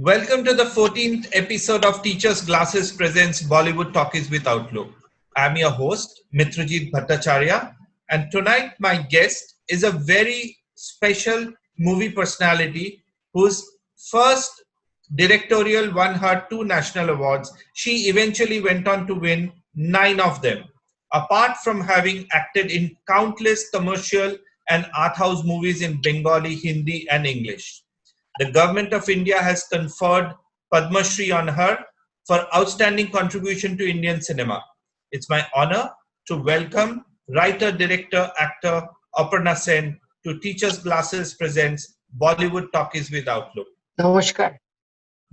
Welcome to the 14th episode of Teachers Glasses presents Bollywood Talkies with Outlook. I'm your host, Mitrajit Bhattacharya, and tonight my guest is a very special movie personality whose first directorial won her 2 national awards. She eventually went on to win 9 of them. Apart from having acted in countless commercial and art house movies in Bengali, Hindi, and English. The Government of India has conferred Padma Shri on her for outstanding contribution to Indian cinema. It's my honor to welcome writer, director, actor Aparna Sen to Teachers Glasses presents Bollywood Talkies with Outlook. Namaskar.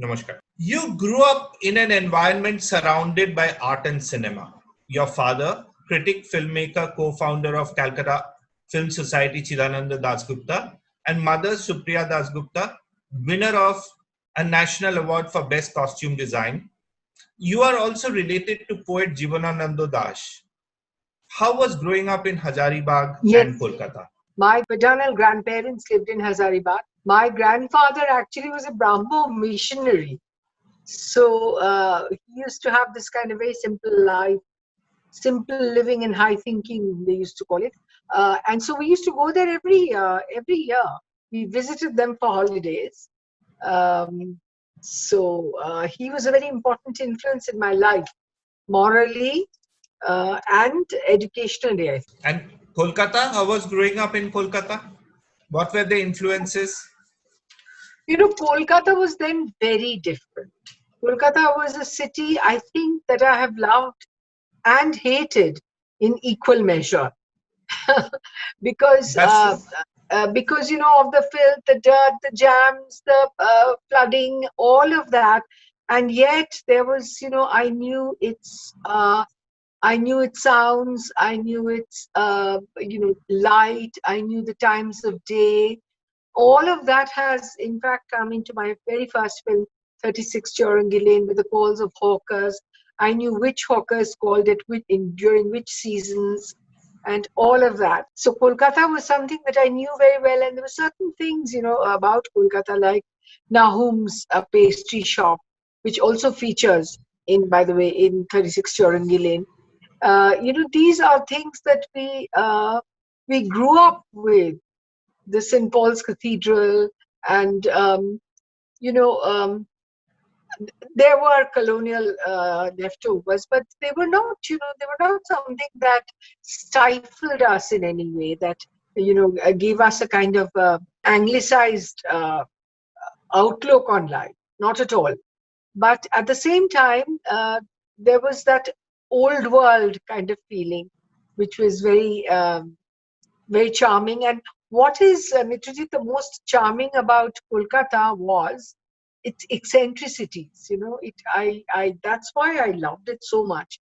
Namaskar. You grew up in an environment surrounded by art and cinema. Your father, critic, filmmaker, co-founder of Calcutta Film Society Chidananda Dasgupta, and mother Supriya Dasgupta, winner of a national award for best costume design. You are also related to poet Jivananando Das. How was growing up in Hazaribagh and Kolkata? My paternal grandparents lived in Hazaribagh. My grandfather actually was a Brahmo missionary. So he used to have this kind of very simple life, simple living and high thinking, they used to call it. And so we used to go there every year. We visited them for holidays. So he was a very important influence in my life, morally and educationally. And Kolkata, how was growing up in Kolkata? What were the influences? Kolkata was then very different. Kolkata was a city, I think, that I have loved and hated in equal measure. because of the filth, the dirt, the jams, the flooding, all of that. And yet there was, I knew its sounds, I knew its, light, I knew the times of day. All of that has, in fact, come into my very first film, 36 Chaurangi Lane, with the calls of hawkers. I knew which hawkers called it during which seasons, and all of that. So Kolkata was something that I knew very well, and there were certain things, about Kolkata, like Nahum's pastry shop, which also features in 36 Chaurangi Lane. These are things that we grew up with. The St. Paul's Cathedral, and there were colonial leftovers, but they were not, something that stifled us in any way, that, gave us a kind of anglicized outlook on life. Not at all. But at the same time, there was that old world kind of feeling, which was very, very charming. And what is, Mitrajit, the most charming about Kolkata was its eccentricities. That's why I loved it so much,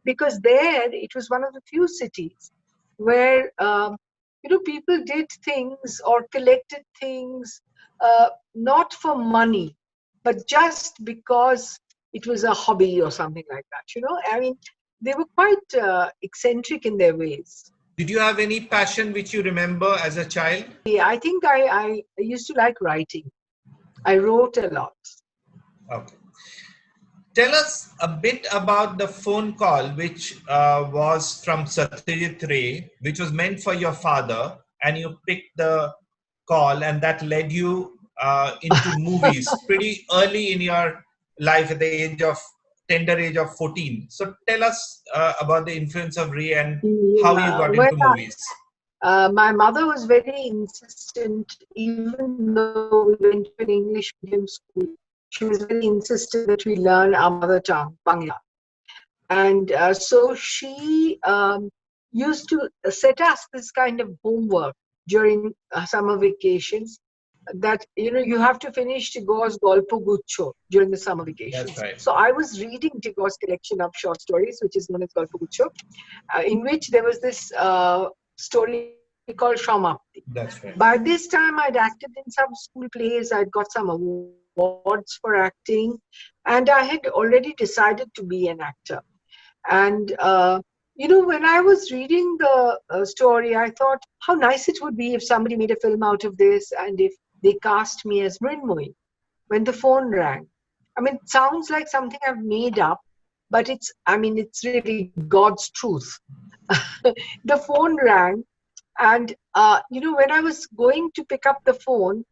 because there it was one of the few cities where people did things or collected things not for money, but just because it was a hobby or something like that. They were quite eccentric in their ways. Did you have any passion which you remember as a child? Yeah, I think I used to like writing. I wrote a lot. Okay. Tell us a bit about the phone call which was from Satyajit Ray, which was meant for your father, and you picked the call, and that led you into movies pretty early in your life, at the tender age of 14. So tell us about the influence of Ray and how you got into movies. My mother was very insistent, even though we went to an English medium school. She was very insistent that we learn our mother tongue, Bangla. And so she used to set us this kind of homework during summer vacations, that you have to finish Tagore's Golpo Guccio during the summer vacations. That's right. So I was reading Tagore's collection of short stories, which is known as Golpo Guccio, in which there was this story called Shamapti. That's right. By this time, I'd acted in some school plays. I'd got some awards for acting, and I had already decided to be an actor. And when I was reading the story, I thought how nice it would be if somebody made a film out of this, and if they cast me as Mrinmoyi. when the phone rang. I mean, it sounds like something I've made up, but it's really God's truth. The phone rang, and when I was going to pick up the phone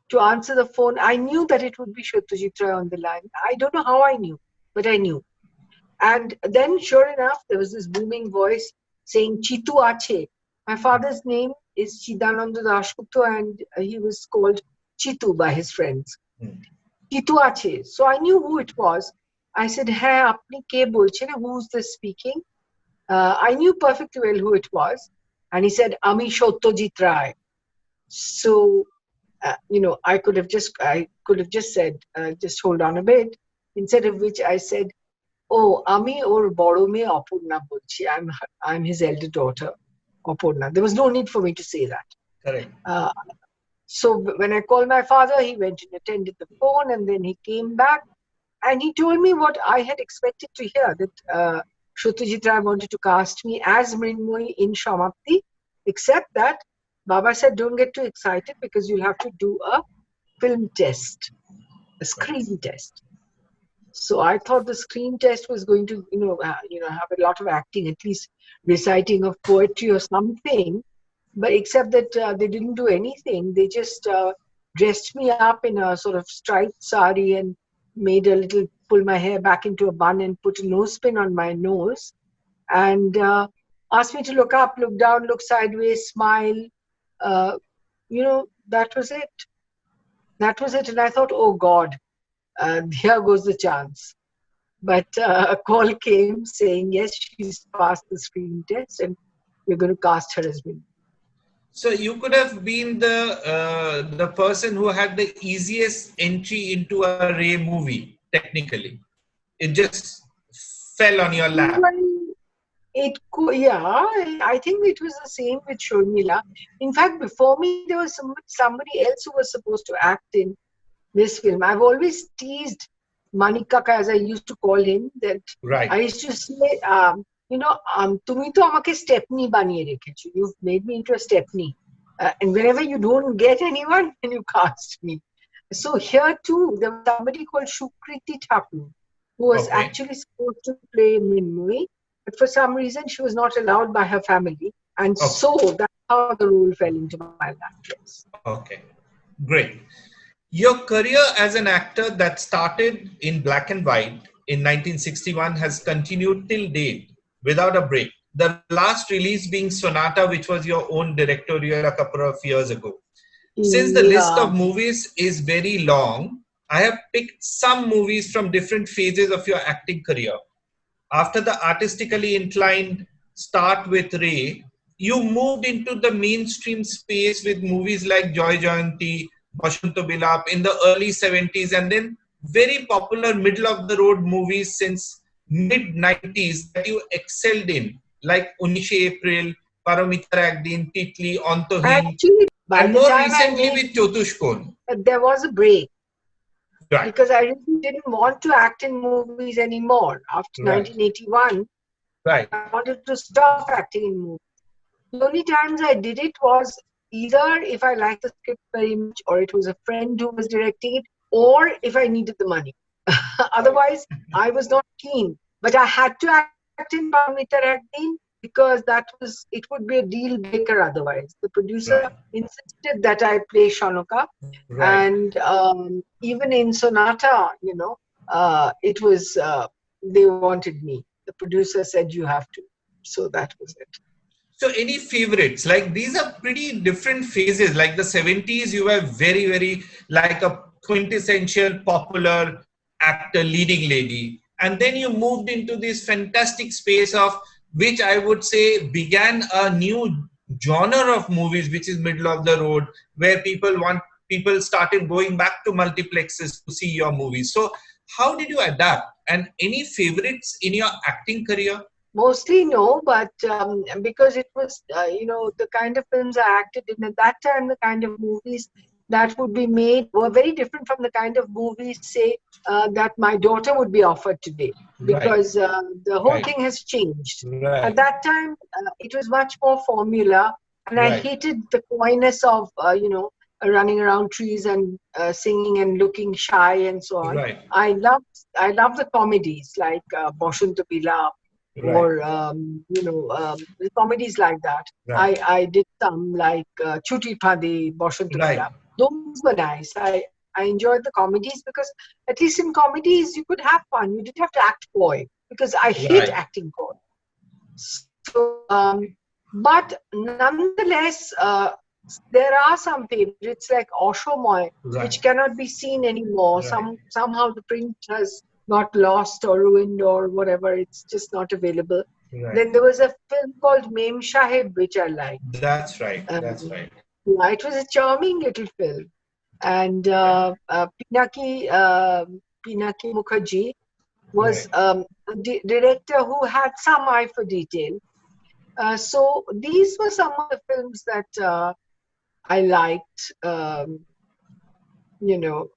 to answer the phone, I knew that it would be Satyajit Ray on the line. I don't know how I knew, but I knew. And then, sure enough, there was this booming voice saying, Chitu Ache. My father's name is Chidananda Dasgupta, and he was called Chitu by his friends. Chitu Ache. So I knew who it was. I said, Hai, apni ke bolchen? Who's this speaking? I knew perfectly well who it was. And he said, Ami Satyajit Ray. So, I could have just said, just hold on a bit. Instead of which I said, oh, Ami or boro me Aparna bolchi. I'm his elder daughter, Aparna. There was no need for me to say that. Correct. So when I called my father, he went and attended the phone, and then he came back, and he told me what I had expected to hear, that Satyajit Ray wanted to cast me as Mrinmoyi in Samapti, except that Baba said, don't get too excited because you'll have to do a film test, a screen test. So I thought the screen test was going to, have a lot of acting, at least reciting of poetry or something. But except that they didn't do anything. They just dressed me up in a sort of striped sari and pull my hair back into a bun and put a nose pin on my nose, and asked me to look up, look down, look sideways, smile. That was it. That was it. And I thought, oh God, here goes the chance. But a call came saying, yes, she's passed the screen test and we're going to cast her as Mrinmoyi. So you could have been the person who had the easiest entry into a Ray movie, technically. It just fell on your lap. I think it was the same with Shurmila. In fact, before me, there was somebody else who was supposed to act in this film. I've always teased Manikaka, as I used to call him, that right. I used to say, tumi to amake Stepney baniye rekhecho. You've made me into a Stepney. And whenever you don't get anyone, then you cast me. So here too, there was somebody called Shukriti Thakur, who was actually supposed to play Mrinmoyi, but for some reason she was not allowed by her family. And so that's how the role fell into my lap. Yes. Okay, great. Your career as an actor that started in black and white in 1961 has continued till date without a break. The last release being Sonata, which was your own directorial a couple of years ago. Since the list of movies is very long, I have picked some movies from different phases of your acting career. After the artistically inclined start with Ray, you moved into the mainstream space with movies like Joy Jayanti, Bashanto Bilap in the early 70s, and then very popular middle of the road movies since mid 90s that you excelled in, like Unishe April, Paramitar Agdin, Titli, Ontohin, and more recently with Chotushkon. There was a break. Right. Because I really didn't want to act in movies anymore after 1981. Right. I wanted to stop acting in movies. The only times I did it was either if I liked the script very much, or it was a friend who was directing it, or if I needed the money. Otherwise, I was not keen. But I had to act in Paramitar Agdin because it would be a deal breaker otherwise. The producer insisted that I play Shanoka. And even in Sonata, it was, they wanted me. The producer said, you have to. So that was it. So any favorites? Like these are pretty different phases. Like the 70s, you were very, very like a quintessential popular actor, leading lady. And then you moved into this fantastic space of which I would say began a new genre of movies, which is middle of the road, where people started going back to multiplexes to see your movies. So how did you adapt? And any favorites in your acting career? Mostly no, but because it was, the kind of films I acted in at that time, the kind of movies that would be made were very different from the kind of movies, say, that my daughter would be offered today. Because the whole thing has changed. At that time, it was much more formula, and I hated the coyness of, running around trees and singing and looking shy and so on. Right. I love the comedies like Boshunta Bila Right. or the comedies like that. Right. I did some like Chuti Phadi, Boshunta Bila. Right. Those were nice. I enjoyed the comedies because at least in comedies you could have fun. You didn't have to act coy because I hate Right. acting coy. So, but nonetheless, there are some favorites like Oshomoy, Right. which cannot be seen anymore. Right. Somehow the print has got lost or ruined or whatever. It's just not available. Right. Then there was a film called Mem Sahib, which I liked. That's right. That's Um, right. yeah, it was a charming little film. And Right. Pinaki Mukherjee was Right. a director who had some eye for detail. So these were some of the films that I liked. You know,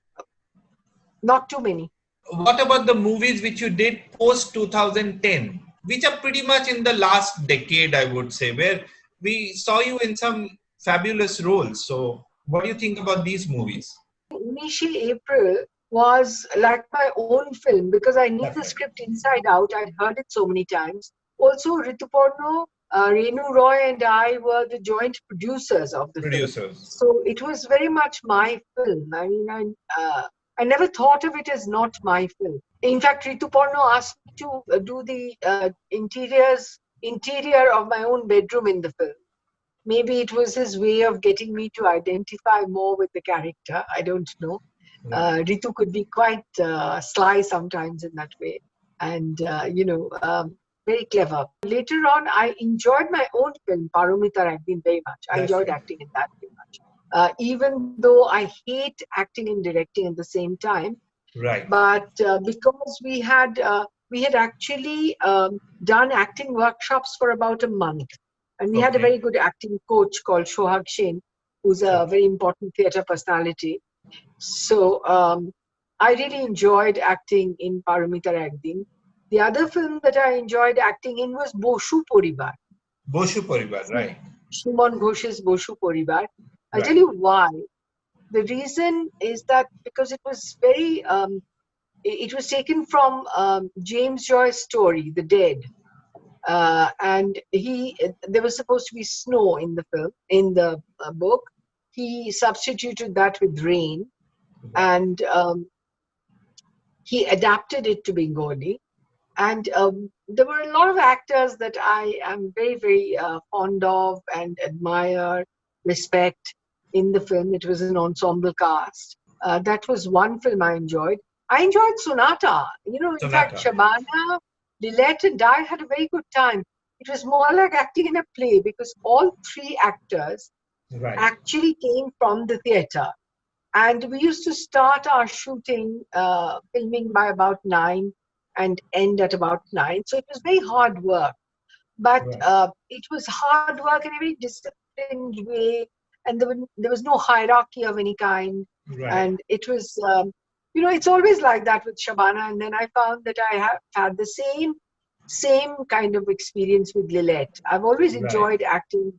not too many. What about the movies which you did post 2010, which are pretty much in the last decade, I would say, where we saw you in some fabulous roles? So, what do you think about these movies? Initial April was like my own film because I knew That's the right. script inside out. I'd heard it so many times. Also, Rituparno, Renu Roy, and I were the joint producers of the film. Producers. So it was very much my film. I mean, I never thought of it as not my film. In fact, Rituparno asked me to do the interior of my own bedroom in the film. Maybe it was his way of getting me to identify more with the character. I don't know. Right. Ritu could be quite sly sometimes in that way, and very clever. Later on, I enjoyed my own film, Paromita Ragdin, very much. I That's enjoyed right. acting in that very much. Even though I hate acting and directing at the same time, Right. but because we had actually done acting workshops for about a month, and we had a Okay. very good acting coach called Shohag Shen, who's a Okay. very important theatre personality. So I really enjoyed acting in Paramita Ragdin. The other film that I enjoyed acting in was Boshu Poribar. Boshu Parivar. Right. Shumon Ghosh's Boshu Poribar. I'll tell Right. you why. The reason is that because it was very it was taken from James Joyce's story, The Dead, and there was supposed to be snow in the film, in the book. He substituted that with rain, Right. and he adapted it to Bengali. And there were a lot of actors that I am very, very fond of and admire, respect in the film. It was an ensemble cast. That was one film I enjoyed. I enjoyed Sonata. In fact, Sonata. Shabana, Lilette, and I had a very good time. It was more like acting in a play because all three actors Right. actually came from the theatre. And we used to start our shooting, filming by about 9 and end at about 9. So it was very hard work. But Right. it was hard work in a very disciplined way. And there was no hierarchy of any kind. Right. And it was, it's always like that with Shabana. And then I found that I have had the same kind of experience with Lilette. I've always Right. enjoyed acting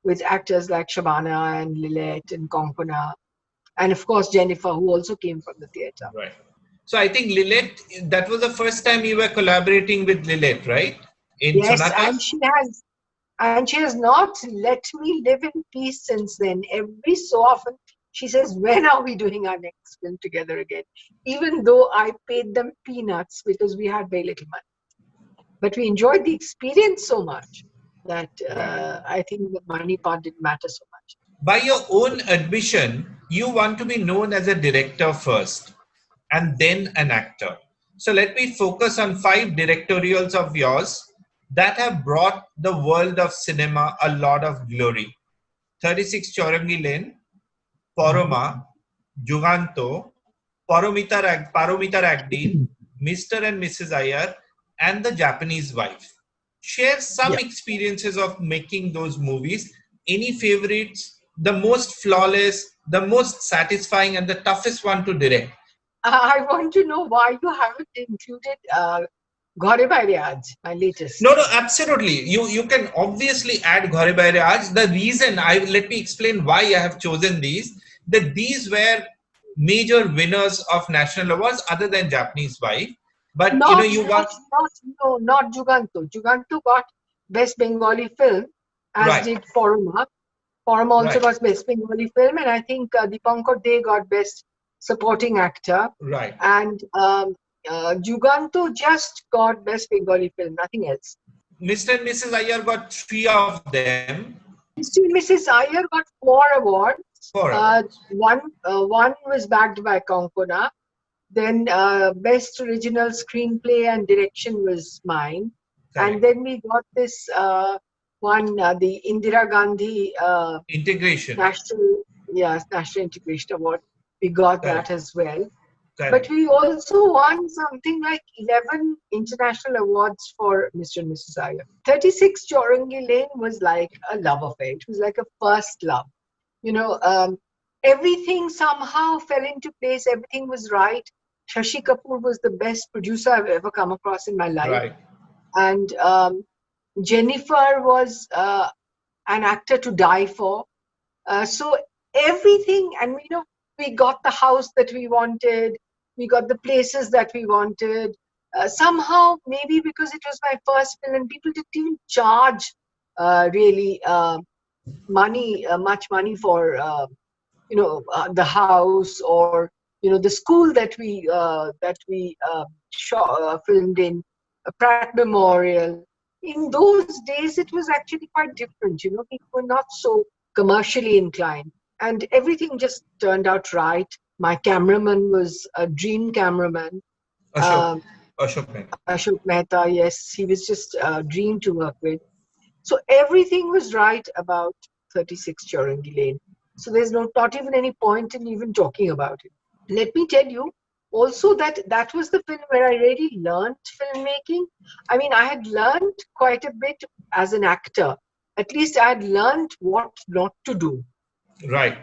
with actors like Shabana and Lilette and Konkona and of course Jennifer, who also came from the theatre. Right. So I think Lilith, that was the first time you were collaborating with Lilith, right? In Yes, Sonata? and she has not let me live in peace since then. Every so often, she says, "When are we doing our next film together again?" Even though I paid them peanuts because we had very little money, but we enjoyed the experience so much that Right. I think the money part didn't matter so much. By your own admission, you want to be known as a director first and then an actor. So let me focus on 5 directorials of yours that have brought the world of cinema a lot of glory. 36 Chaurangi Lane, Poroma, Juganto, Paromita Ragdin, Mr. and Mrs. Iyer, and The Japanese Wife. Share some Yeah. experiences of making those movies. Any favorites? The most flawless, the most satisfying, and the toughest one to direct. I want to know why you haven't included Ghore Baire Aaj, my latest. No, no, absolutely. You can obviously add Ghore Baire Aaj. The reason let me explain why I have chosen these. that these were major winners of national awards other than Japanese Wife. But Not, you not, want not, no, not Juganto. Juganto got Best Bengali Film, as right, did Poroma. Poroma also right, got Best Bengali Film, and I think Dipankar Dey got Best Supporting Actor. right. And Juganto just got Best Bengali Film, nothing else. Mr. and Mrs. Iyer got three of them. Mr. and Mrs. Iyer got 4 awards. Four awards. One was backed by Konkona. Then Best Original Screenplay and Direction was mine. Correct. And then we got this one, the Indira Gandhi Integration. National Integration Award. We got Correct. that as well. Correct. But we also won something like 11 international awards for Mr. and Mrs. Iyer. 36 Chaurangi Lane was like a love affair. It was like a first love. Everything somehow fell into place. Everything was right. Shashi Kapoor was the best producer I've ever come across in my life. Right. And Jennifer was an actor to die for. So everything, and we got the house that we wanted. We got the places that we wanted. Somehow, maybe because it was my first film and people didn't even charge really much money for the house, or the school that we filmed in, Pratt Memorial. In those days, it was actually quite different. People were not so commercially inclined, and everything just turned out right. My cameraman was a dream cameraman. Ashok Mehta. Ashok Mehta, yes, he was just a dream to work with. So everything was right about 36 Chaurangi Lane. So there's not even any point in even talking about it. Let me tell you also that was the film where I really learned filmmaking. I mean, I had learned quite a bit as an actor. At least I had learned what not to do. Right.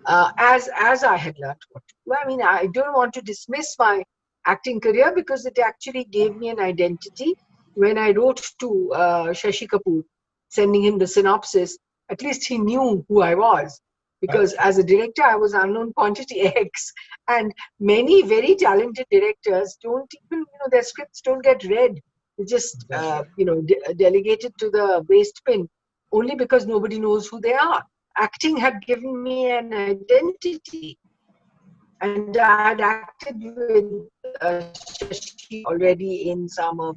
As I had learned what to do. I mean, I don't want to dismiss my acting career because it actually gave me an identity. When I wrote to Shashi Kapoor, sending him the synopsis, at least he knew who I was. Because as a director, I was unknown quantity X. And many very talented directors don't even, their scripts don't get read. They just, delegated to the waste bin only because nobody knows who they are. Acting had given me an identity. And I had acted with Shashi already in some of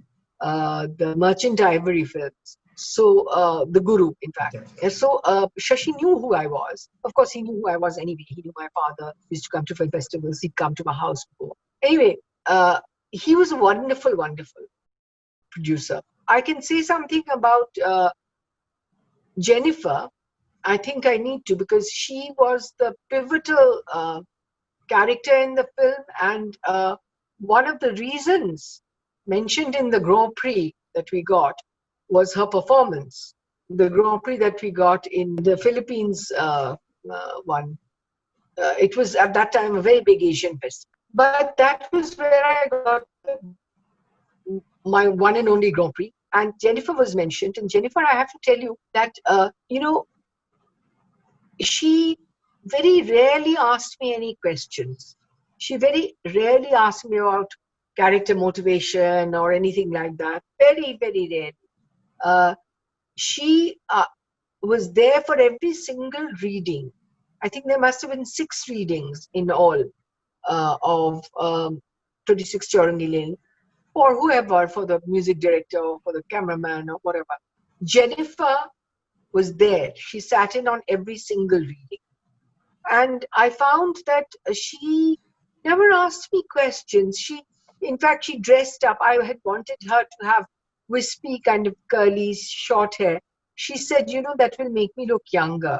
the Merchant Ivory films. So, The Guru, in fact. And so, Shashi knew who I was. Of course, he knew who I was anyway. He knew my father used to come to film festivals. He'd come to my house before. Anyway, he was a wonderful, wonderful producer. I can say something about Jennifer. I think I need to, because she was the pivotal character in the film, and one of the reasons mentioned in the Grand Prix that we got was her performance. The Grand Prix that we got in the Philippines one. It was at that time a very big Asian festival. But that was where I got my one and only Grand Prix. And Jennifer was mentioned. And Jennifer, I have to tell you that, she very rarely asked me any questions. She very rarely asked me about character motivation or anything like that. Very, very rarely. She was there for every single reading. I think there must have been 6 readings in all of 26 Chaurangi Lane, for whoever, for the music director, or for the cameraman, or whatever. Jennifer was there. She sat in on every single reading. And I found that she never asked me questions. In fact, she dressed up. I had wanted her to have wispy, kind of curly, short hair. She said, that will make me look younger.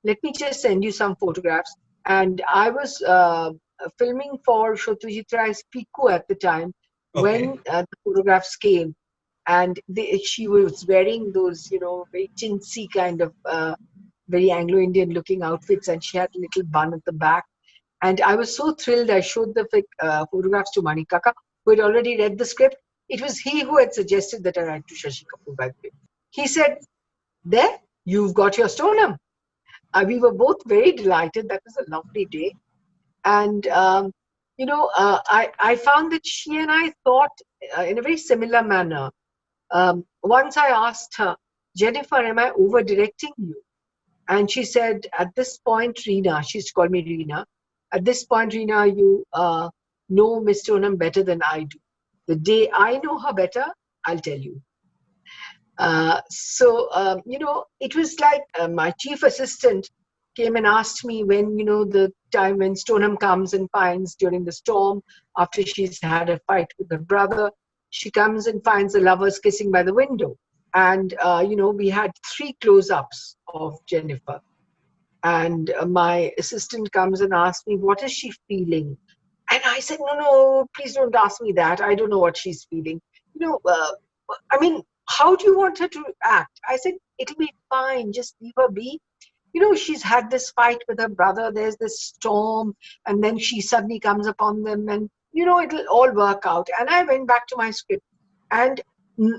Let me just send you some photographs. And I was filming for Shotyajit Rai's Piku at the time, when the photographs came. And she was wearing those, very chintzy kind of very Anglo-Indian looking outfits, and she had a little bun at the back. And I was so thrilled. I showed the photographs to Mani Kaka, who had already read the script. It was he who had suggested that I write to Shashi Kapoor, by the way. He said, there, you've got your Stoneham. we were both very delighted. That was a lovely day. And, I found that she and I thought in a very similar manner. Once I asked her, Jennifer, am I over directing you? And she said, at this point, Reena, she used to call me Reena, at this point, Reena, you know Miss Stoneham better than I do. The day I know her better, I'll tell you. It was like my chief assistant came and asked me when, the time when Stoneham comes and finds during the storm, after she's had a fight with her brother, she comes and finds the lovers kissing by the window. And, we had 3 close-ups of Jennifer. And my assistant comes and asks me, what is she feeling? And I said, no, no, please don't ask me that. I don't know what she's feeling. You know, uh, I mean, how do you want her to act? I said, it'll be fine. Just leave her be. She's had this fight with her brother. There's this storm. And then she suddenly comes upon them. And, it'll all work out. And I went back to my script. And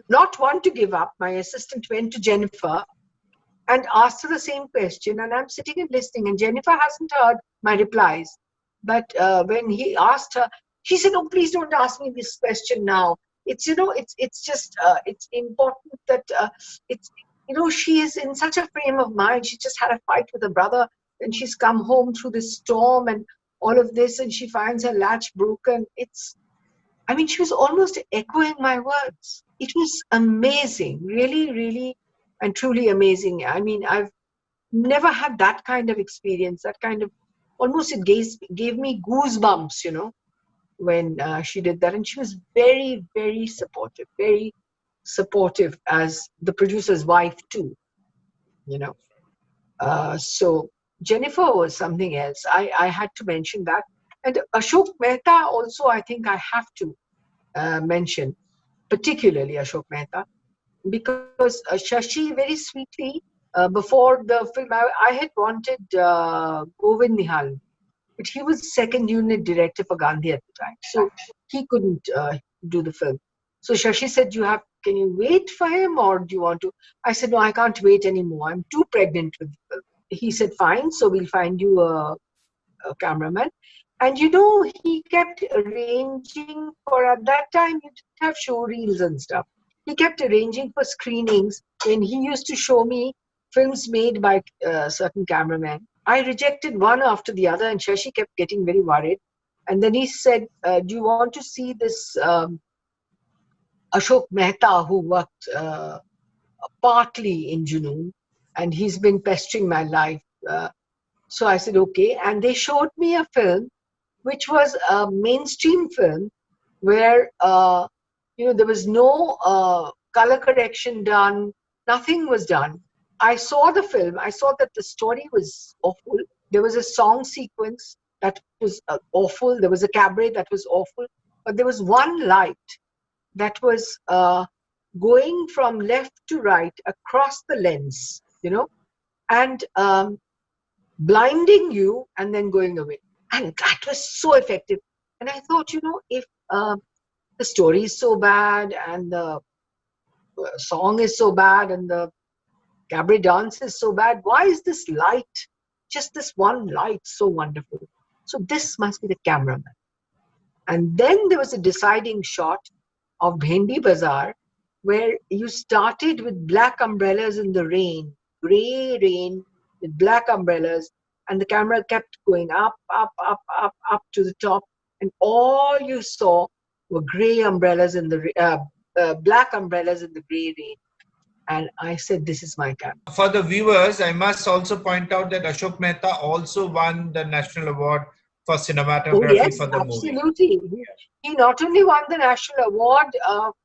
not want to give up, my assistant went to Jennifer and asked her the same question. And I'm sitting and listening. And Jennifer hasn't heard my replies. But when he asked her, she said, "Oh, please don't ask me this question now. It's just it's important that it's she is in such a frame of mind. She just had a fight with her brother, and she's come home through this storm and all of this, and she finds her latch broken. She was almost echoing my words. It was amazing, really, really, and truly amazing. I've never had that kind of experience, that kind of almost it gave me goosebumps, when she did that. And she was very, very supportive as the producer's wife too, you know. So Jennifer was something else. I had to mention that. And Ashok Mehta also, I think I have to mention, particularly Ashok Mehta, because Shashi very sweetly, before the film, I had wanted Govind Nihal, but he was second unit director for Gandhi at the time, so he couldn't do the film. So Shashi said, can you wait for him, or do you want to? I said, no, I can't wait anymore. I'm too pregnant with the film. He said, fine, so we'll find you a cameraman. And he kept arranging for, at that time, you didn't have show reels and stuff. He kept arranging for screenings when he used to show me films made by certain cameramen. I rejected one after the other, and Shashi kept getting very worried. And then he said, do you want to see this Ashok Mehta, who worked partly in Junoon, and he's been pestering my life. So I said, okay. And they showed me a film, which was a mainstream film where, there was no color correction done. Nothing was done. I saw the film. I saw that the story was awful. There was a song sequence that was awful. There was a cabaret that was awful. But there was one light that was going from left to right across the lens, and blinding you and then going away. And that was so effective. And I thought, if the story is so bad and the song is so bad and the cabaret dance is so bad, why is this light, just this one light, so wonderful? So this must be the cameraman. And then there was a deciding shot of Bhendi Bazaar, where you started with black umbrellas in the rain, grey rain with black umbrellas, and the camera kept going up, up to the top, and all you saw were grey umbrellas in the black umbrellas in the grey rain. And I said, this is my camera. For the viewers, I must also point out that Ashok Mehta also won the National Award for cinematography yes, for the absolutely. movie. He not only won the National Award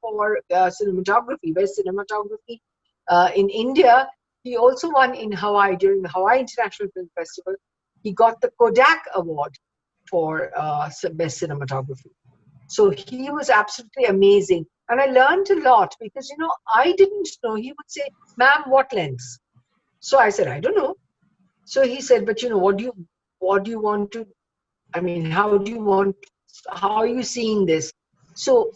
for cinematography, best cinematography in India, he also won in Hawaii during the Hawaii International Film Festival. He got the Kodak Award for best cinematography. So he was absolutely amazing. And I learned a lot because, I didn't know. He would say, ma'am, what lens? So I said, I don't know. So he said, but, what do you want to, how are you seeing this? So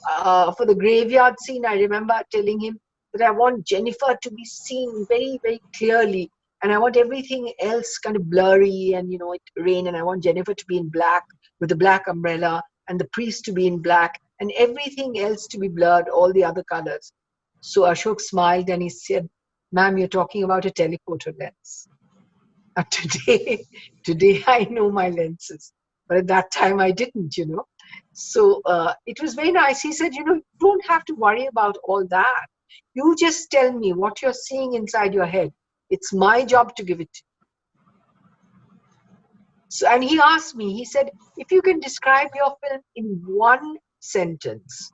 for the graveyard scene, I remember telling him that I want Jennifer to be seen very, very clearly. and I want everything else kind of blurry and, it rain, and I want Jennifer to be in black with a black umbrella and the priest to be in black and everything else to be blurred, all the other colors. So Ashok smiled and he said, "Ma'am, you're talking about a telephoto lens." Now today I know my lenses, but at that time I didn't. So it was very nice. He said, you don't have to worry about all that. You just tell me what you're seeing inside your head. It's my job to give it to you. So, and he asked me, he said, if you can describe your film in one sentence,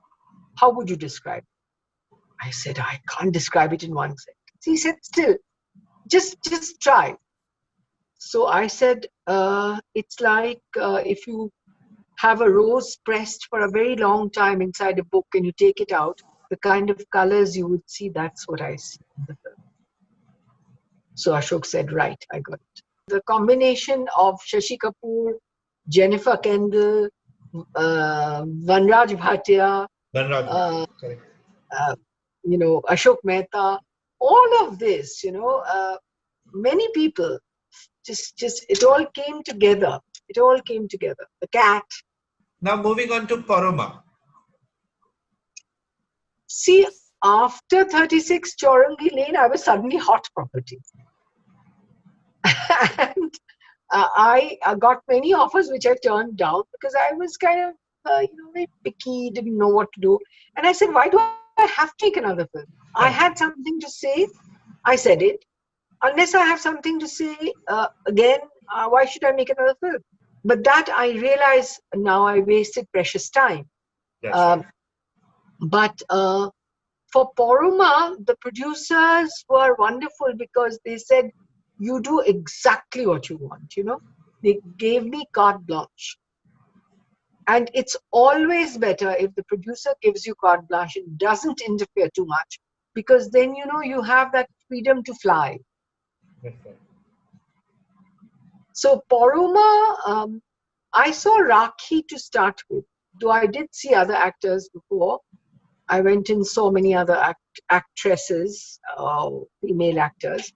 how would you describe it? I said, I can't describe it in one sentence. He said, still, just try. So I said, it's like if you have a rose pressed for a very long time inside a book and you take it out, the kind of colors you would see, that's what I see in the film. So Ashok said, right, I got it. The combination of Shashi Kapoor, Jennifer Kendall, Vanraj Bhatia, Ashok Mehta, all of this, many people, just it all came together. It all came together. The cat. Now moving on to Paroma. See, after 36 Chaurangi Lane, I was suddenly hot property. And I got many offers which I turned down because I was kind of, very picky, didn't know what to do. And I said, why do I have to make another film? I had something to say. I said it. Unless I have something to say again, why should I make another film? But that I realize now I wasted precious time. Right. But for Poruma, the producers were wonderful because they said, you do exactly what you want, They gave me carte blanche. And it's always better if the producer gives you carte blanche and doesn't interfere too much, because then, you have that freedom to fly. So Poruma, I saw Rakhi to start with, though I did see other actors before. I went and saw many other actresses, female actors.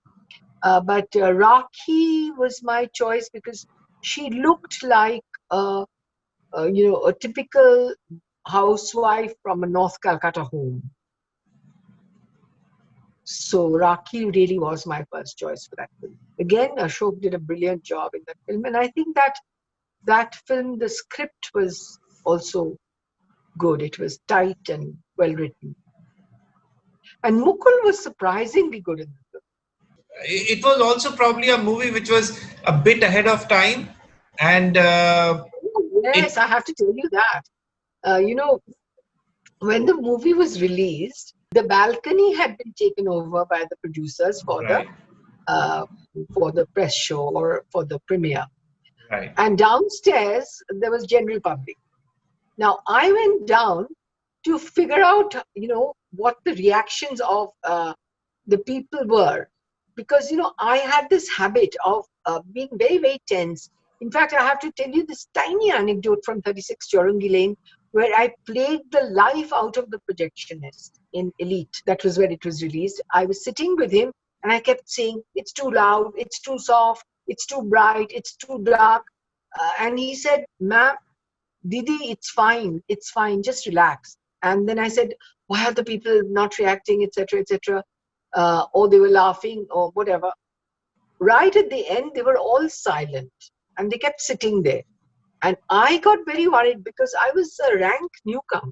But Rakhi was my choice because she looked like, a typical housewife from a North Calcutta home. So Rakhi really was my first choice for that film. Again, Ashok did a brilliant job in that film. And I think that film, the script was also good. It was tight and well written. And Mukul was surprisingly good in the film. It was also probably a movie which was a bit ahead of time. And yes, I have to tell you that. When the movie was released, the balcony had been taken over by the producers for the press show or for the premiere. Right. And downstairs, there was general public. Now, I went down to figure out, what the reactions of the people were. Because, I had this habit of being very, very tense. In fact, I have to tell you this tiny anecdote from 36 Chaurangi Lane, where I played the life out of the projectionist in Elite. That was where it was released. I was sitting with him and I kept saying, it's too loud, it's too soft, it's too bright, it's too dark. And he said, ma'am, Didi, it's fine, just relax. And then I said, why are the people not reacting, etc., etc.? Or they were laughing or whatever. Right at the end, they were all silent and they kept sitting there. And I got very worried because I was a rank newcomer.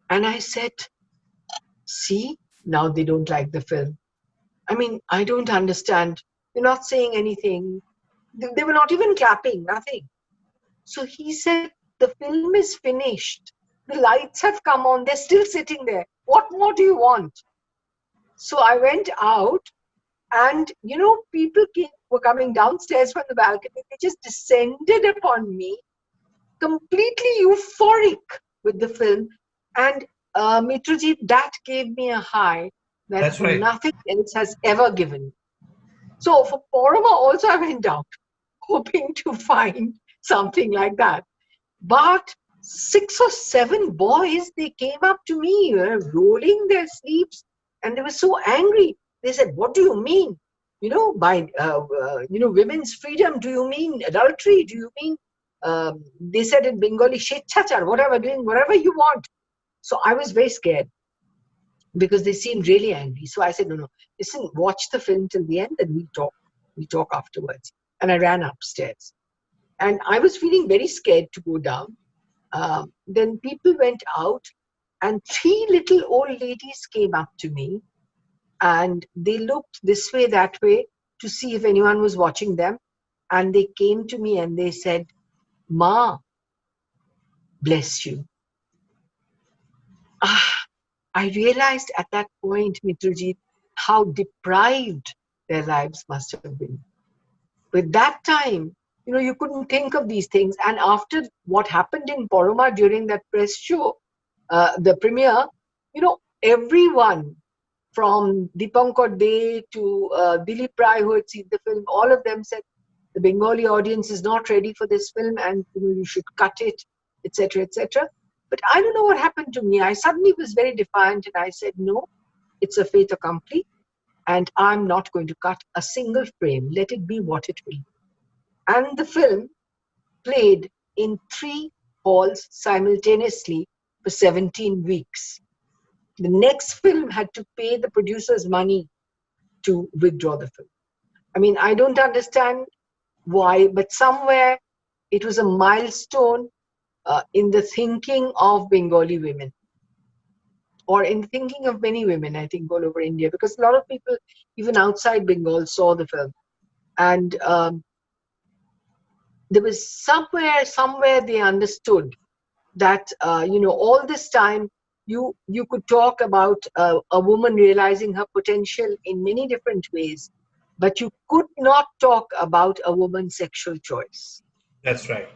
And I said, see, now they don't like the film. I mean, I don't understand. They're not saying anything. They were not even clapping, nothing. So he said, the film is finished. The lights have come on. They're still sitting there. What more do you want? So I went out and, people were coming downstairs from the balcony. They just descended upon me, completely euphoric with the film. And Mitrajit, that gave me a high that nothing else has ever given. So for Porama also I went out, hoping to find something like that. But 6 or 7 boys, they came up to me, rolling their sleeves, and they were so angry. They said, what do you mean? by women's freedom. Do you mean adultery? Do you mean they said in Bengali shechachar, whatever, doing whatever you want? So I was very scared because they seemed really angry. So I said, no, listen, watch the film till the end and we'll talk afterwards. And I ran upstairs and I was feeling very scared to go down. Then people went out and three little old ladies came up to me and they looked this way, that way to see if anyone was watching them. And they came to me and they said, Ma, bless you. I realized at that point, Mitrajit, how deprived their lives must have been. With that time, you couldn't think of these things. And after what happened in Poroma during that press show, the premiere, everyone from Dipankar Dey to Dilip Rai who had seen the film, all of them said the Bengali audience is not ready for this film and you should cut it, etc., etc. But I don't know what happened to me. I suddenly was very defiant and I said, no, it's a fait accompli and I'm not going to cut a single frame. Let it be what it will. And the film played in 3 halls simultaneously for 17 weeks. The next film had to pay the producers money to withdraw the film. I mean, I don't understand why, but somewhere it was a milestone in the thinking of Bengali women, or in the thinking of many women, I think, all over India, because a lot of people, even outside Bengal, saw the film. And there was somewhere they understood that, all this time, you could talk about a woman realizing her potential in many different ways, but you could not talk about a woman's sexual choice. That's right.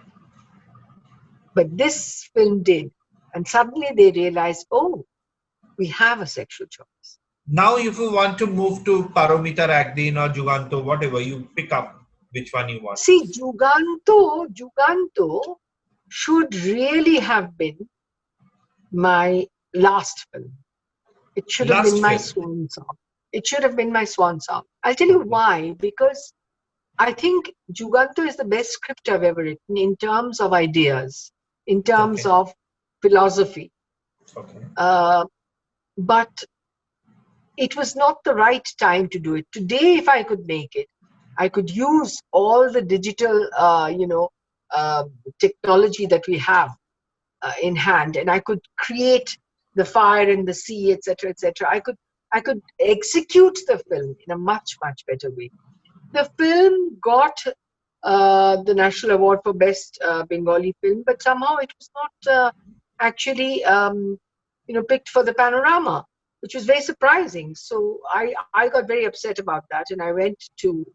But this film did. And suddenly they realized, oh, we have a sexual choice. Now, if you want to move to Paromitar Agdin or Juganto, whatever, you pick up which one you want. See, Juganto should really have been my last film. It should have been my swan song. It should have been my swan song. I'll tell you why. Because I think Juganto is the best script I've ever written in terms of ideas, in terms of philosophy. But it was not the right time to do it. Today, if I could make it, I could use all the digital, technology that we have in hand, and I could create the fire in the sea, etc., etc. I could execute the film in a much, much better way. The film got the National Award for Best Bengali Film, but somehow it was not actually, picked for the Panorama, which was very surprising. So I got very upset about that, and I went to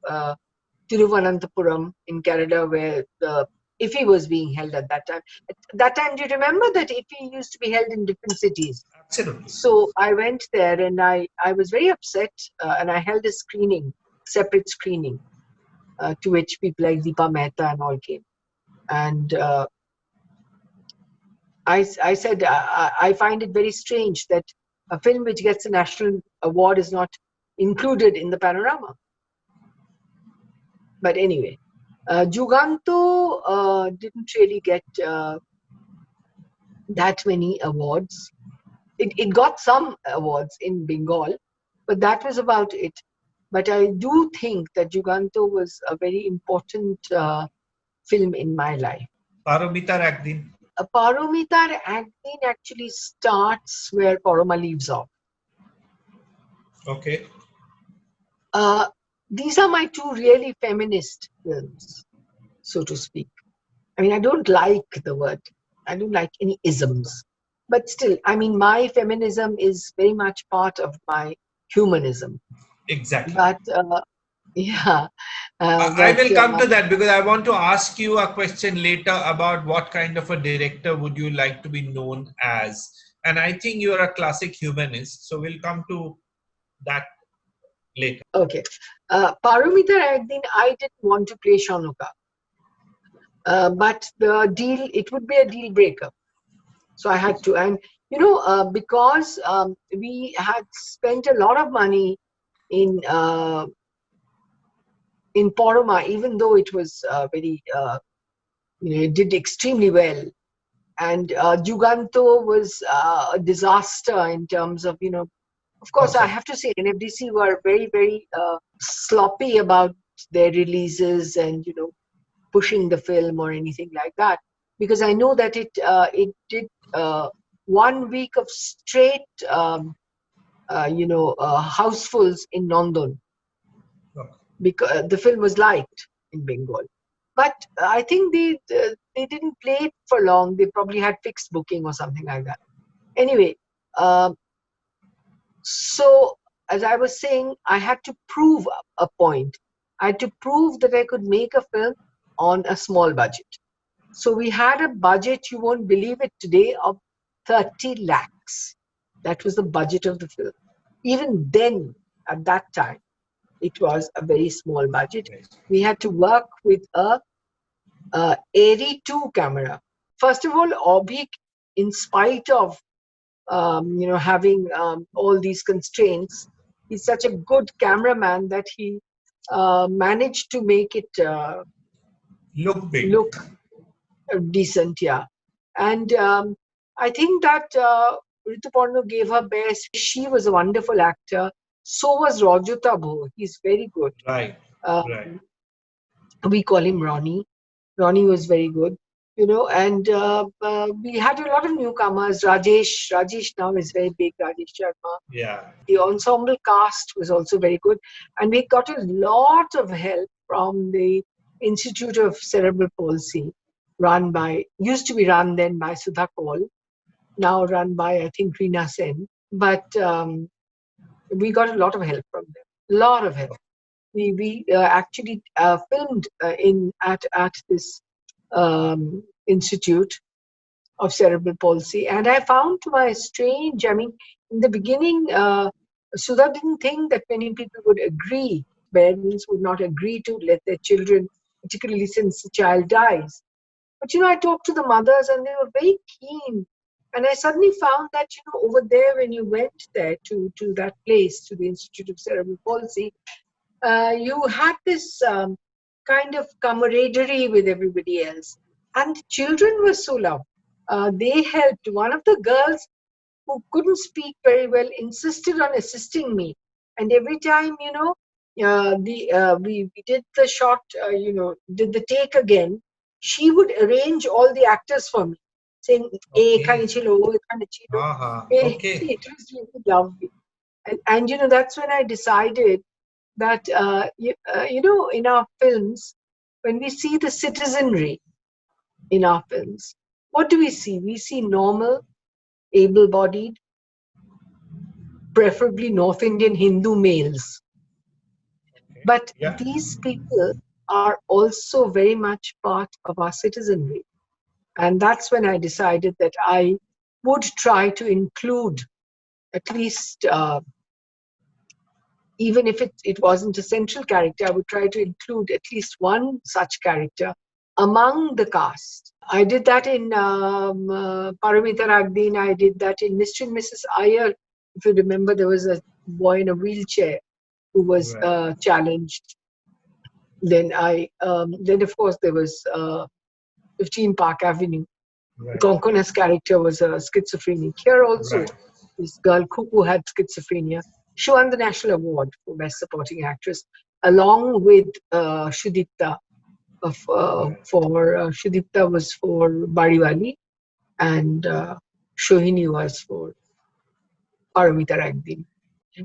Thiruvananthapuram in Kerala, where the IFFI was being held at that time. At that time, do you remember that IFFI used to be held in different cities? Absolutely. So I went there and I was very upset, and I held a separate screening, to which people like Deepa Mehta and all came. And I said, I find it very strange that a film which gets a national award is not included in the Panorama. But anyway, Juganto didn't really get that many awards. It got some awards in Bengal, but that was about it. But I do think that Juganto was a very important film in my life. Paromitar Agdin. Paromitar Agdin actually starts where Poroma leaves off. Okay. These are my two really feminist films, so to speak. I mean, I don't like the word. I don't like any isms. But still, I mean, my feminism is very much part of my humanism. Exactly. But, yeah. I will come to that because I want to ask you a question later about what kind of a director would you like to be known as. And I think you are a classic humanist. So we'll come to that later. Okay. Paromitar Agdin, I didn't want to play Shanuka. But it would be a deal breaker. So I had to. And, because we had spent a lot of money in in Poroma, even though it was it did extremely well. And Juganto was a disaster in terms of, of course, I Okay. have to say NFDC were very, very sloppy about their releases and, pushing the film or anything like that. Because I know that it did 1 week of straight, housefuls in London, Okay. because the film was liked in Bengal. But I think they didn't play it for long. They probably had fixed booking or something like that. Anyway, um, so as I was saying, I had to prove a point. I had to prove that I could make a film on a small budget. So we had a budget, you won't believe it today, of 30 lakhs. That was the budget of the film. Even then, at that time, it was a very small budget. Nice. We had to work with a Airy 2 camera. First of all, Obik, in spite of having all these constraints, he's such a good cameraman that he managed to make it Look big. look decent, yeah. And I think that Rituparno gave her best. She was a wonderful actor. So was Rajata Bho. He's very good. Right. Right. Um, we call him Ronnie. Ronnie was very good, and we had a lot of newcomers. Rajesh now is very big, Rajesh Sharma. Yeah. The ensemble cast was also very good. And we got a lot of help from the Institute of Cerebral Palsy, used to be run then by Sudha Kaul, now run by, I think, Reena Sen. But we got a lot of help from them, a lot of help. We actually filmed at this Institute of Cerebral Palsy, and I found to my strange. I mean, in the beginning, Sudha didn't think that many people would agree. Parents would not agree to let their children, particularly since the child dies. But I talked to the mothers, and they were very keen. And I suddenly found that over there, when you went there to that place, to the Institute of Cerebral Palsy, you had this kind of camaraderie with everybody else. And the children were so loved. They helped. One of the girls who couldn't speak very well insisted on assisting me. And every time, we did the shot, did the take again, she would arrange all the actors for me, saying, Okay. "Ekhane chilo, ekhane chilo." Okay. It was really lovely. And that's when I decided that in our films, when we see the citizenry in our films, what do we see? We see normal, able-bodied, preferably North Indian Hindu males. Okay. But Yeah. these people are also very much part of our citizenry. And that's when I decided that I would try to include at least even if it wasn't a central character, I would try to include at least one such character among the cast. I did that in Paramita Ragdin. I did that in Mr. and Mrs. Iyer. If you remember, there was a boy in a wheelchair who was Right. challenged. Then of course there was 15 Park Avenue. Right. Konkona's character was a schizophrenic. Here also, Right. this girl Kuku had schizophrenia. She won the National Award for Best Supporting Actress, along with Shudipta. Right. Shudipta was for Bariwali, and Shohini was for Paramita Ragdin.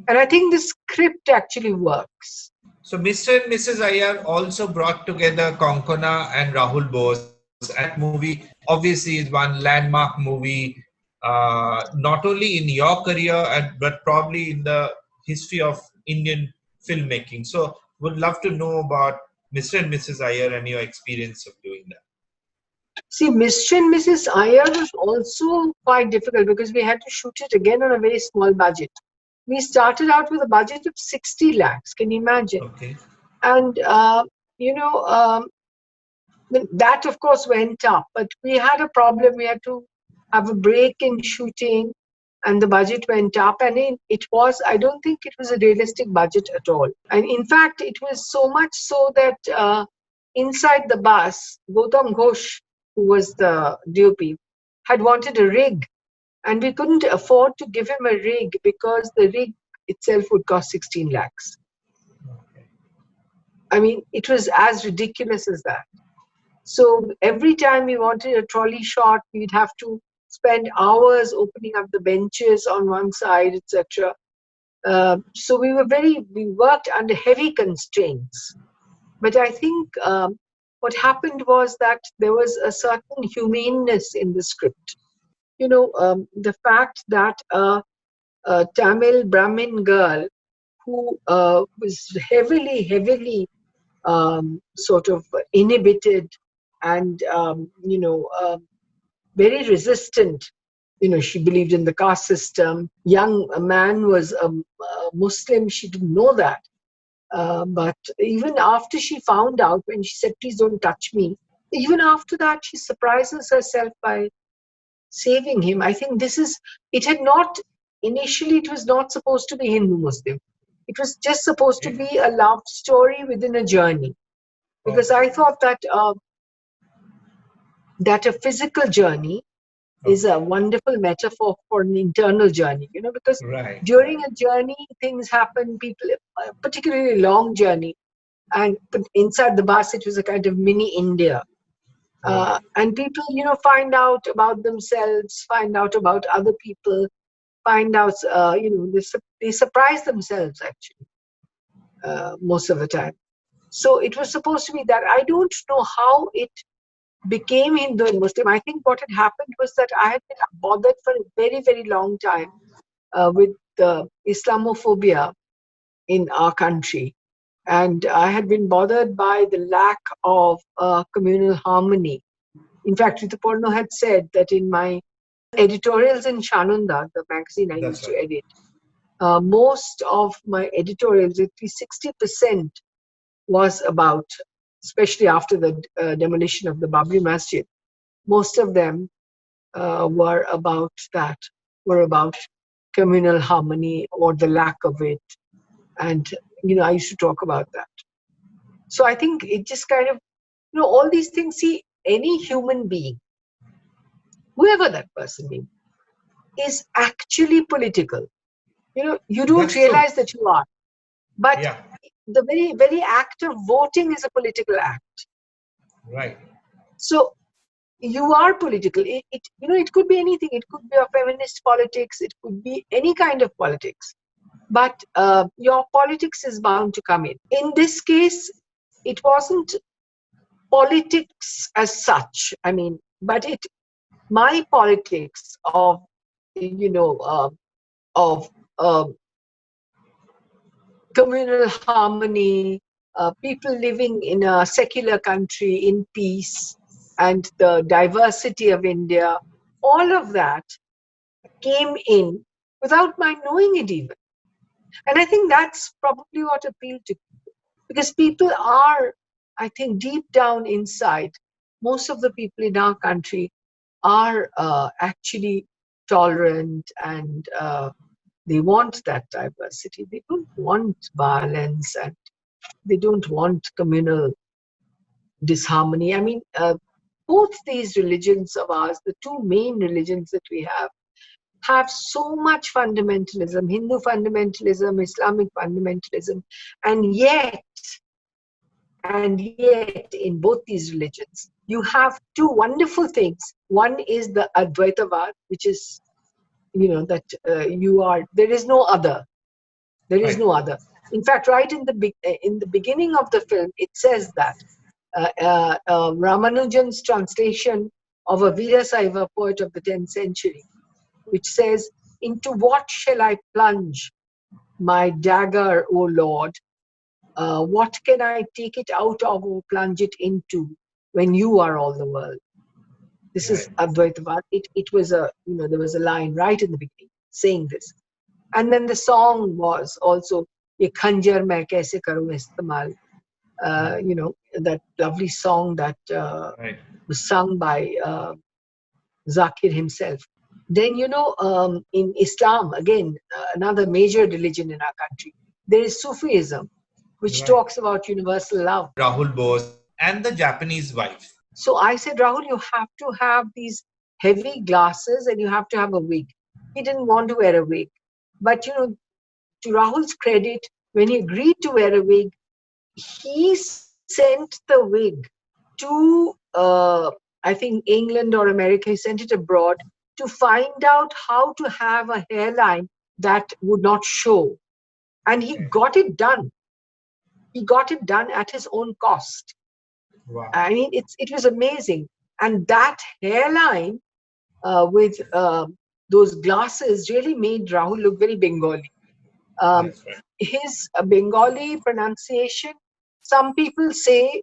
And I think the script actually works. So Mr. and Mrs. Iyer also brought together Konkona and Rahul Bose, and that movie obviously is one landmark movie, not only in your career but probably in the history of Indian filmmaking. So would love to know about Mr. and Mrs. Iyer and your experience of doing that. See, Mr. and Mrs. Iyer was also quite difficult because we had to shoot it again on a very small budget. We started out with a budget of 60 lakhs. Can you imagine? Okay. And, you know, um, that of course went up, but we had a problem. We had to have a break in shooting. and the budget went up, and it was, I don't think it was a realistic budget at all. And in fact, it was so much so that inside the bus, Gautam Ghosh, who was the DOP, had wanted a rig, and we couldn't afford to give him a rig because the rig itself would cost 16 lakhs. I mean, it was as ridiculous as that. So every time we wanted a trolley shot, we'd have to spend hours opening up the benches on one side, etc. So we worked under heavy constraints. But I think what happened was that there was a certain humaneness in the script. The fact that a Tamil Brahmin girl who was heavily sort of inhibited and, very resistant. She believed in the caste system. Young man was a Muslim. She didn't know that. But even after she found out, when she said, "Please don't touch me," even after that, she surprises herself by saving him. I think initially it was not supposed to be Hindu-Muslim. It was just supposed to be a love story within a journey. Because I thought that a physical journey is a wonderful metaphor for an internal journey, because during a journey, things happen, people, particularly long journey, and inside the bus, it was a kind of mini India. And people, find out about themselves, find out about other people, find out, they surprise themselves, actually, most of the time. So it was supposed to be that. I don't know how it became Hindu and Muslim. I think what had happened was that I had been bothered for a very, very long time with the Islamophobia in our country. And I had been bothered by the lack of communal harmony. In fact, Rituparno had said that in my editorials in Shanunda, the magazine I used to edit, most of my editorials, at least 60%, was about, especially after the demolition of the Babri Masjid, most of them were about communal harmony or the lack of it. And, I used to talk about that. So I think it just kind of, all these things, see, any human being, whoever that person may be, is actually political. You don't realize that you are. But the very, very act of voting is a political act. Right. So you are political. It could be anything. It could be a feminist politics. It could be any kind of politics. But your politics is bound to come in. In this case, it wasn't politics as such. I mean, but my politics of, communal harmony, people living in a secular country in peace, and the diversity of India, all of that came in without my knowing it even. And I think that's probably what appealed to people. Because people are, I think, deep down inside, most of the people in our country are actually tolerant, and they want that diversity. They don't want violence, and they don't want communal disharmony. I mean, both these religions of ours, the two main religions that we have so much fundamentalism, Hindu fundamentalism, Islamic fundamentalism, and yet in both these religions, you have two wonderful things. One is the Advaitavad, which is, that there is no other. There is no other. In fact, right in the beginning of the film, it says that Ramanujan's translation of a Veerasaiva poet of the 10th century, which says, "Into what shall I plunge my dagger, O Lord? What can I take it out of or plunge it into when you are all the world?" This is Advaitavad. It was there was a line right in the beginning saying this. And then the song was also, "Ye khanjar main kaise karu istemal," that lovely song that was sung by Zakir himself. Then, in Islam, again, another major religion in our country, there is Sufism, which Right. talks about universal love. Rahul Bose and the Japanese wife. So I said, Rahul, you have to have these heavy glasses and you have to have a wig. He didn't want to wear a wig. But, to Rahul's credit, when he agreed to wear a wig, he sent the wig to, I think, England or America. He sent it abroad to find out how to have a hairline that would not show. And he Okay. got it done. He got it done at his own cost. Wow. I mean, it was amazing. And that hairline with those glasses really made Rahul look very Bengali. Um, That's right. his Bengali pronunciation, some people say,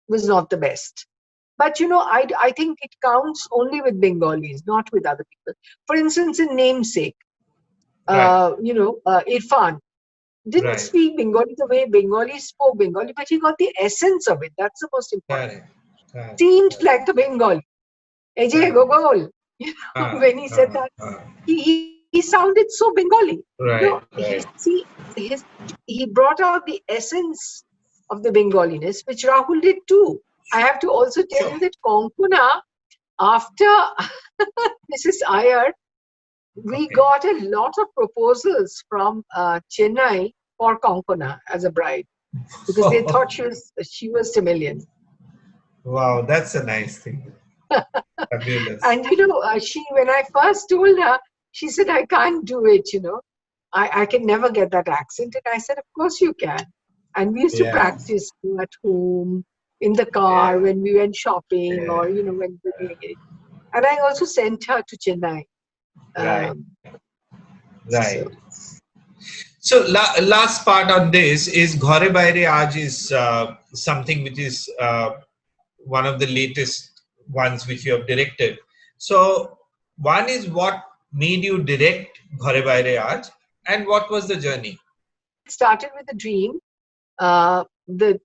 was not the best. But I think it counts only with Bengalis, not with other people. For instance, in namesake, Right. Irfan didn't Right. speak Bengali the way Bengali spoke Bengali, but he got the essence of it. That's the most important. Correct. Correct. Seemed Correct. like a Bengali. Ajay Correct. Gogol. When he said that, he sounded so Bengali. Right. He Right. see he brought out the essence of the Bengaliness, which Rahul did too. I have to also tell Sure. you that Konkona, after Mrs. Iyer, we Okay. got a lot of proposals from Chennai for Konkona as a bride because they thought she was Tamilian. Wow, that's a nice thing. Fabulous. And she when I first told her, she said, I can't do it, I can never get that accent. And I said, of course you can. And we used to Yeah. practice at home, in the car, Yeah. when we went shopping, Yeah. or when we were doing it. And I also sent her to Chennai. Right. Um, Right. so So last part on this is Ghare Baire Aaj is something which is one of the latest ones which you have directed. So one is what made you direct Ghare Baire Aaj, and what was the journey? it started with a dream. The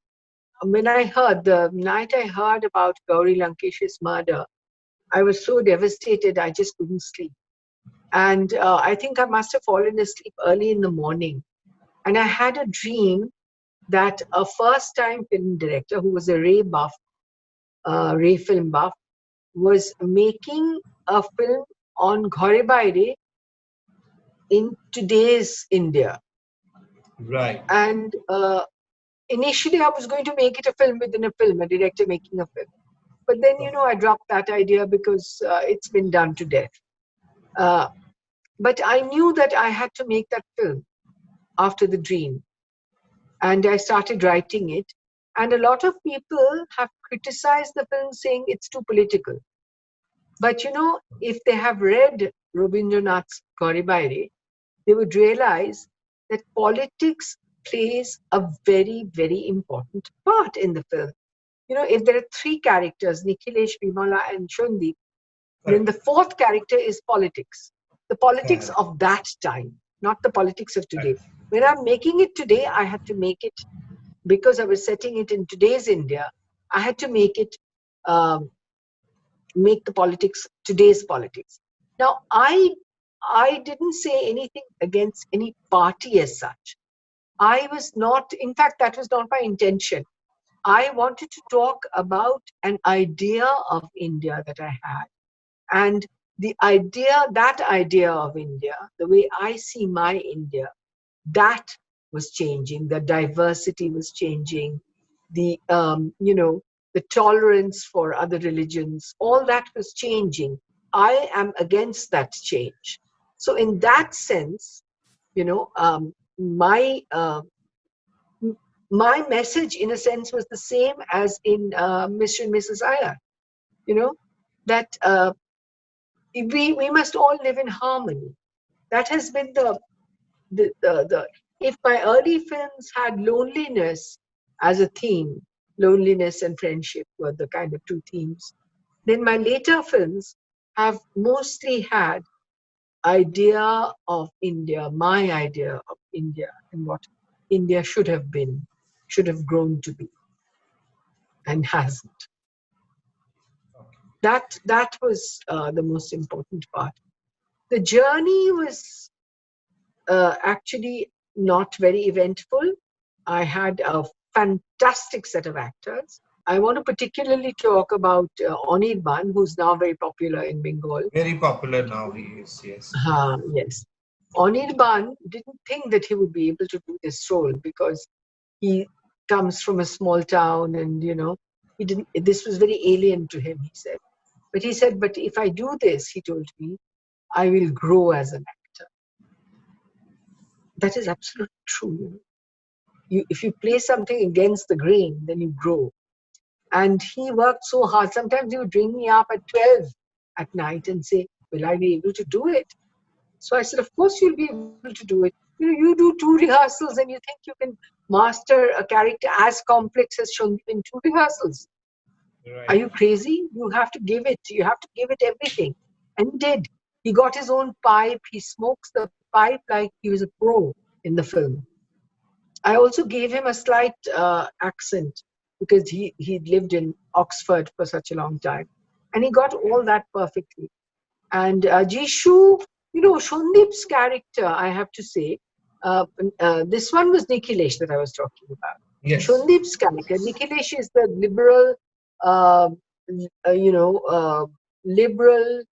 When I heard, the night I heard about Gauri Lankesh's murder, I was so devastated I just couldn't sleep. And I think I must have fallen asleep early in the morning. And I had a dream that a first time film director who was a Ray film buff, was making a film on Ghare Baire in today's India. Right. And initially I was going to make it a film within a film, a director making a film. But then, I dropped that idea because it's been done to death. Uh, but I knew that I had to make that film after the dream. And I started writing it. And a lot of people have criticized the film saying it's too political. But if they have read Rabindranath's Ghare Baire, they would realize that politics plays a very, very important part in the film. If there are three characters, Nikhilesh, Bimala, and Shondeep, then Correct. the fourth character is politics. The politics Correct. of that time, not the politics of today. Correct. When I'm making it today, I had to make it, because I was setting it in today's India, I had to um, make the politics today's politics. Now, I didn't say anything against any party as such. I was not, in fact, that was not my intention. I wanted to talk about an idea of India that I had. And that idea of India, the way I see my India, that was changing. The diversity was changing. The tolerance for other religions, all that was changing. I am against that change. So in that sense, you know, um, my my message, in a sense, was the same as in Mr. and Mrs. Iyer. That we must all live in harmony. That has been the if my early films had loneliness as a theme, loneliness and friendship were the kind of two themes, then my later films have mostly had idea of India, my idea of India, and what India should have been, should have grown to be, and hasn't. That was the most important part. The journey was actually not very eventful. I had a fantastic set of actors. I want to particularly talk about Anirban, who's now very popular in Bengal. Very popular now he is, yes. Yes. Anirban didn't think that he would be able to do this role because he comes from a small town and, he didn't, this was very alien to him, he said. But he said, but if I do this, he told me, I will grow as an actor. That is absolutely true. If you play something against the grain, then you grow. And he worked so hard. Sometimes he would ring me up at 12 at night and say, will I be able to do it? So I said, of course you'll be able to do it. You do 2 rehearsals and you think you can master a character as complex as Shundip in 2 rehearsals. Right. Are you crazy? You have to give it. You have to give it everything. And he did. He got his own pipe. He smokes the pipe like he was a pro in the film. I also gave him a slight accent because he lived in Oxford for such a long time. And he got all that perfectly. And Jishu, Shundip's character, I have to say, this one was Nikhilesh that I was talking about. Yes. Shundip's character, Nikhilesh is the liberal, liberal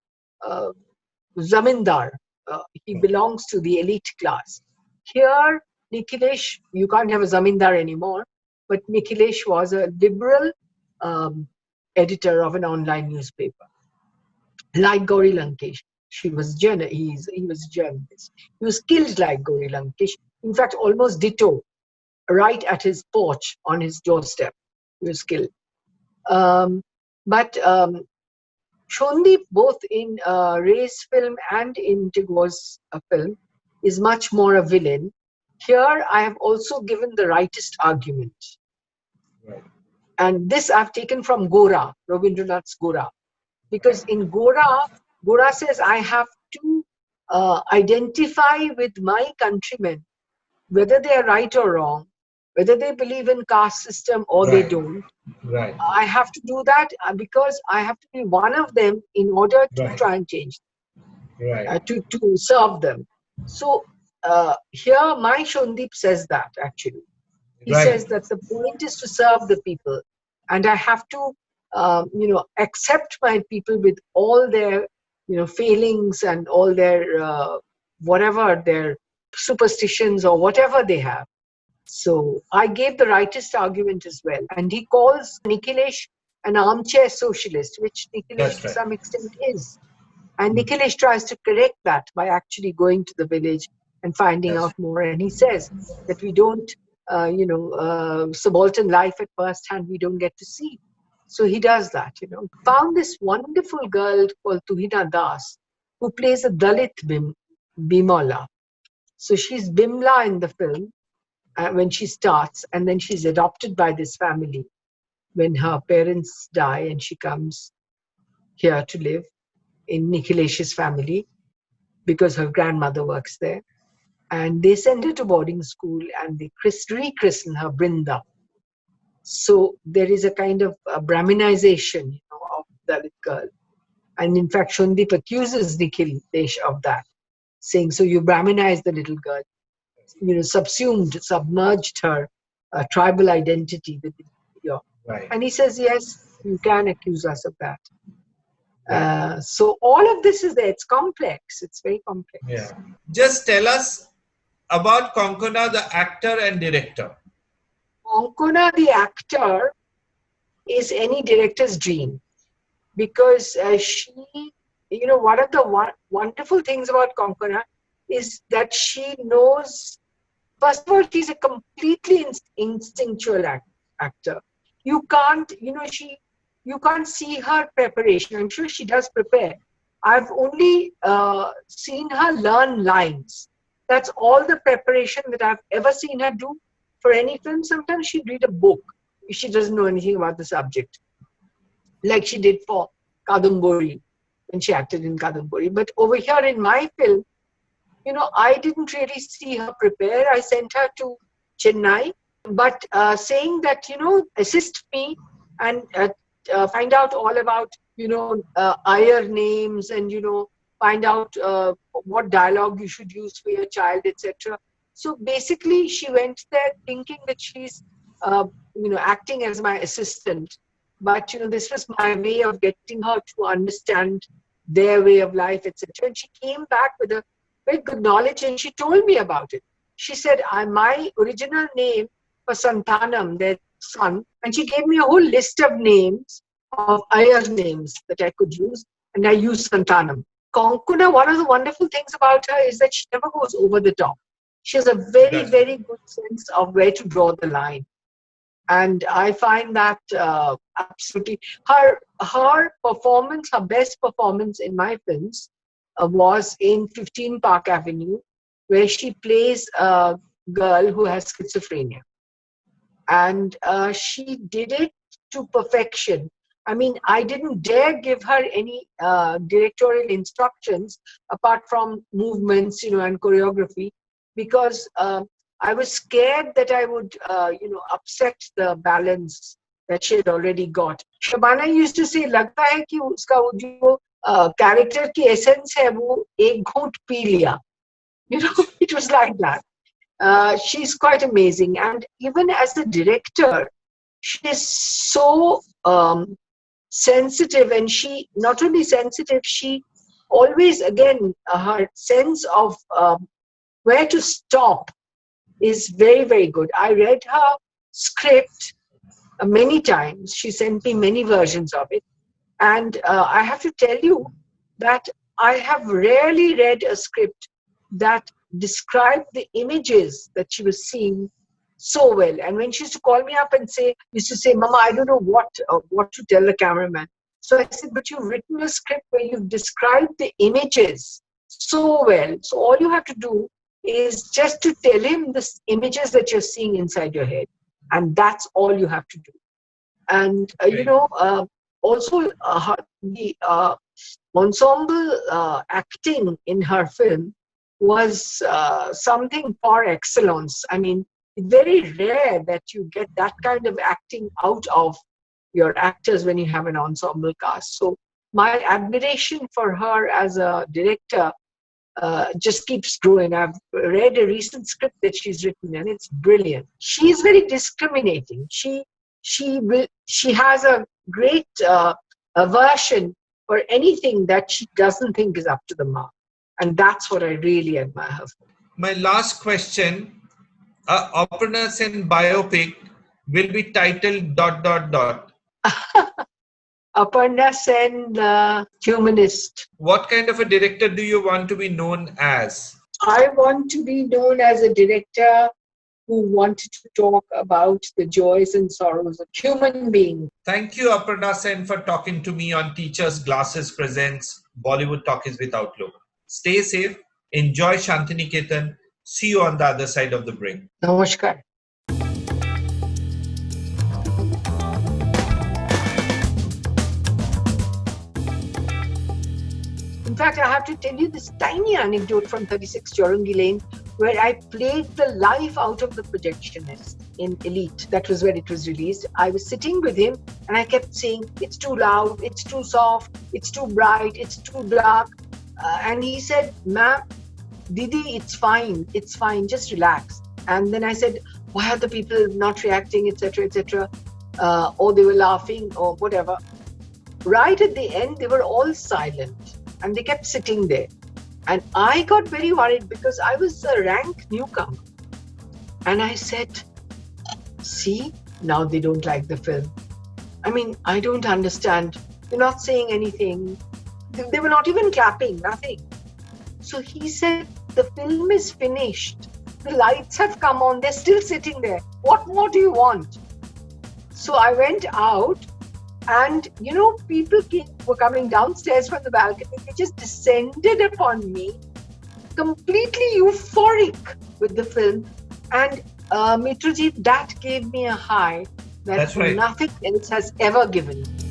zamindar. He belongs to the elite class. Here, Nikhilesh, you can't have a zamindar anymore, but Nikhilesh was a liberal editor of an online newspaper. Like Gauri Lankesh, he was a journalist. He was killed like Gauri Lankesh. In fact, almost ditto, right at his porch on his doorstep. He was killed. But Shondip, both in Ray's film and in Tagore's film, is much more a villain. Here, I have also given the rightist argument. Right. And this I've taken from Gora, Rabindranath's Gora. Because in Gora says, I have to identify with my countrymen, whether they are right or wrong, whether they believe in caste system or they don't. Right. I have to do that because I have to be one of them in order to Right. try and change, Right. to serve them. So here my Shondip says that actually. He says that the point is to serve the people. And I have to, accept my people with all their, failings and all their, whatever their superstitions or whatever they have. So I gave the rightist argument as well. And he calls Nikhilesh an armchair socialist, which Nikhilesh to some extent is. And Nikhilesh tries to correct that by actually going to the village and finding out more. And he says that we don't, subaltern life at first hand, we don't get to see. So he does that, Found this wonderful girl called Tuhina Das, who plays a Dalit Bimala. So she's Bimla in the film when she starts, and then she's adopted by this family when her parents die and she comes here to live in Nikhilesh's family because her grandmother works there. And they send her to boarding school and they rechristen her Brinda. So there is a kind of a Brahminization of Dalit girl. And in fact, Shundip accuses Nikhilesh of that, saying, so you Brahminized the little girl, submerged her tribal identity within your. Right. And he says, yes, you can accuse us of that. So all of this is there. It's complex. It's very complex. Yeah. Just tell us about Konkona, the actor and director. Konkona, the actor, is any director's dream because she, one of the wonderful things about Konkona is that she knows, first of all, she's a completely instinctual actor. You can't, you can't see her preparation. I'm sure she does prepare. I've only seen her learn lines. That's all the preparation that I've ever seen her do for any film. Sometimes she'd read a book if she doesn't know anything about the subject, like she did for Kadambori when she acted in Kadambori. But over here in my film, I didn't really see her prepare. I sent her to Chennai, but saying that, assist me and find out all about, Iyer names and, find out what dialogue you should use for your child, etc. So basically, she went there thinking that she's, acting as my assistant. But this was my way of getting her to understand their way of life, etc. And she came back with a very good knowledge, and she told me about it. She said, my original name for Santanam, their son, and she gave me a whole list of names, of Ayah's names that I could use, and I used Santanam. Konkuna, one of the wonderful things about her is that she never goes over the top. She has a very, very good sense of where to draw the line. And I find that absolutely, her performance, her best performance in my films was in 15 Park Avenue, where she plays a girl who has schizophrenia. And she did it to perfection. I mean, I didn't dare give her any directorial instructions apart from movements, and choreography, because I was scared that I would, upset the balance that she had already got. Shabana used to say, "Lagta hai ki uska jo character ki essence hai, wo ek ghoot pee liya." It was like that. She's quite amazing, and even as a director, she is so sensitive, and she not only sensitive, she always, again, her sense of where to stop is very, very good. I read her script many times. She sent me many versions of it, and I have to tell you that I have rarely read a script that described the images that she was seeing so well. And when she used to call me up and used to say, "Mama, I don't know what to tell the cameraman." So I said, "But you've written a script where you've described the images so well. So all you have to do is just to tell him the images that you're seeing inside your head. And that's all you have to do." And, also the ensemble acting in her film was something par excellence. I mean, very rare that you get that kind of acting out of your actors when you have an ensemble cast. So my admiration for her as a director just keeps growing. I've read a recent script that she's written, and it's brilliant. She's very discriminating. She has a great aversion for anything that she doesn't think is up to the mark, and that's what I really admire her for. My last question: Aparna Sen biopic will be titled ... Aparna Sen, the humanist. What kind of a director do you want to be known as? I want to be known as a director who wanted to talk about the joys and sorrows of human beings. Thank you, Aparna Sen, for talking to me on Teachers Glasses Presents Bollywood Talkies with Outlook. Stay safe, enjoy Shantiniketan. See you on the other side of the break. Namaskar. In fact, I have to tell you this tiny anecdote from 36 Chowrangi Lane, where I played the life out of the projectionist in Elite. That was when it was released. I was sitting with him and I kept saying, "It's too loud, it's too soft, it's too bright, it's too dark." And he said, "Ma'am, Didi, it's fine, just relax." And then I said, "Why are the people not reacting, etc., etc.? Or they were laughing or whatever." Right at the end, they were all silent. And they kept sitting there. And I got very worried because I was a rank newcomer. And I said, "See, now they don't like the film. I mean, I don't understand. They're not saying anything. They were not even clapping, nothing." So he said, "The film is finished. The lights have come on. They're still sitting there. What more do you want?" So I went out. And, people were coming downstairs from the balcony. They just descended upon me, completely euphoric with the film. And Mitrujit, that gave me a high that nothing else has ever given me.